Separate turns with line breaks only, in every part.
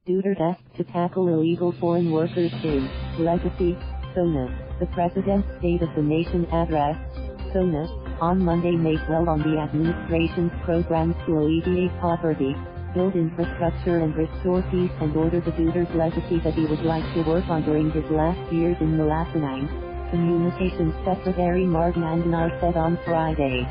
Duterte asked to tackle illegal foreign workers in Legacy, Sona. The President's State of the Nation address, Sona, on Monday made well on the administration's programs to alleviate poverty, build infrastructure and restore peace and order. The Duterte's legacy that he would like to work on during his last years in Malacañang, Communications Secretary Martin Andanar said on Friday.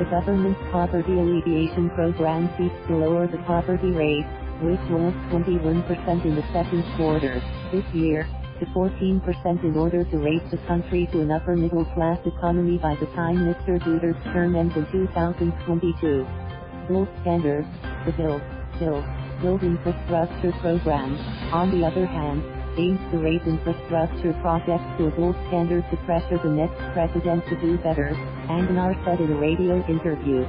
The government's poverty alleviation program seeks to lower the poverty rate, which was 21% in the second quarter this year, to 14% in order to raise the country to an upper middle class economy by the time Mr. Duterte's term ends in 2022. Gold standard, the build infrastructure program, on the other hand, aims to raise infrastructure projects to a gold standard to pressure the next president to do better, Andanar said in a radio interview.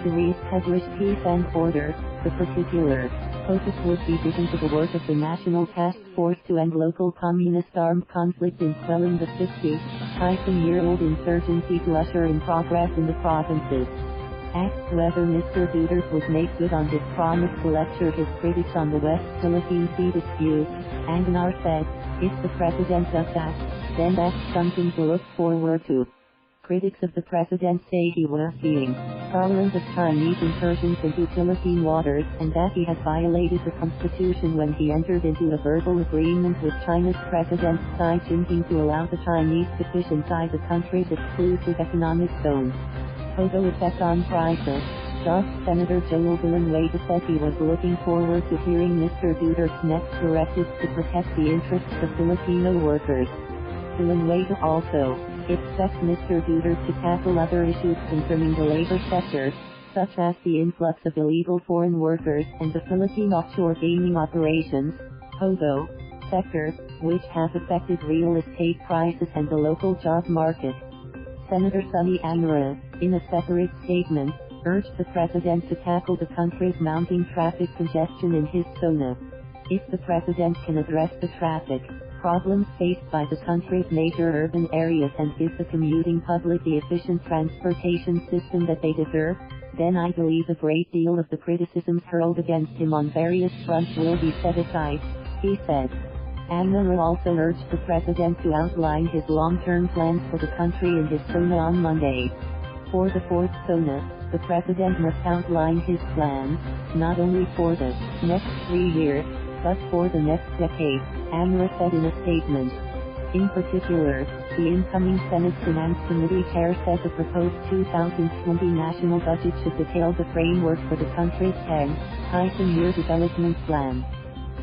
To re-establish peace and order, the particular focus would be given to the work of the National Task Force to end local communist armed conflict in quelling the 50-year-old insurgency to usher in progress in the provinces. Asked whether Mr. Duterte would make good on his promise to lecture his critics on the West Philippine Sea dispute, Andanar said, if the President does that, then that's something to look forward to. Critics of the President say he was being tolerant of Chinese incursions into Philippine waters and that he has violated the Constitution when he entered into a verbal agreement with China's President Xi Jinping to allow the Chinese to fish inside the country's exclusive economic zone. Pogo effect on prices. Senator Villanueva said he was looking forward to hearing Mr. Duterte's next directives to protect the interests of Filipino workers. Villanueva also expects Mr. Duterte to tackle other issues concerning the labor sector, such as the influx of illegal foreign workers and the Philippine offshore gaming operations, Pogo, sector, which have affected real estate prices and the local job market. Senator Sonny Angara, in a separate statement, urged the President to tackle the country's mounting traffic congestion in his Sona. If the President can address the traffic problems faced by the country's major urban areas and give the commuting public the efficient transportation system that they deserve, then I believe a great deal of the criticisms hurled against him on various fronts will be set aside, he said. Andanar also urged the President to outline his long-term plans for the country in his Sona on Monday. For the fourth Sona, the President must outline his plans, not only for the next 3 years, but for the next decade, Andanar said in a statement. In particular, the incoming Senate Finance Committee chair said the proposed 2020 national budget should detail the framework for the country's 10-year development plan.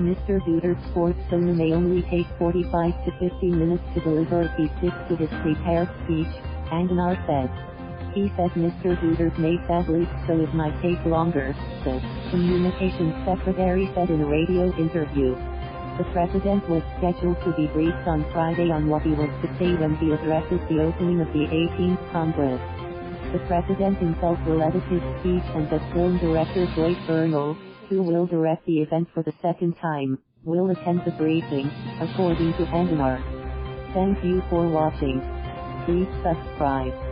Mr. Duterte's fourth Sona may only take 45 to 50 minutes to deliver if he sticks to his prepared speech, Andanar said. He said Mr. Duterte may sadly, so it might take longer, the Communications Secretary said in a radio interview. The President was scheduled to be briefed on Friday on what he was to say when he addresses the opening of the 18th Congress. The President himself will edit his speech and the film director Joyce Bernal, who will direct the event for the second time, will attend the briefing, according to Andanar. Thank you for watching. Please subscribe.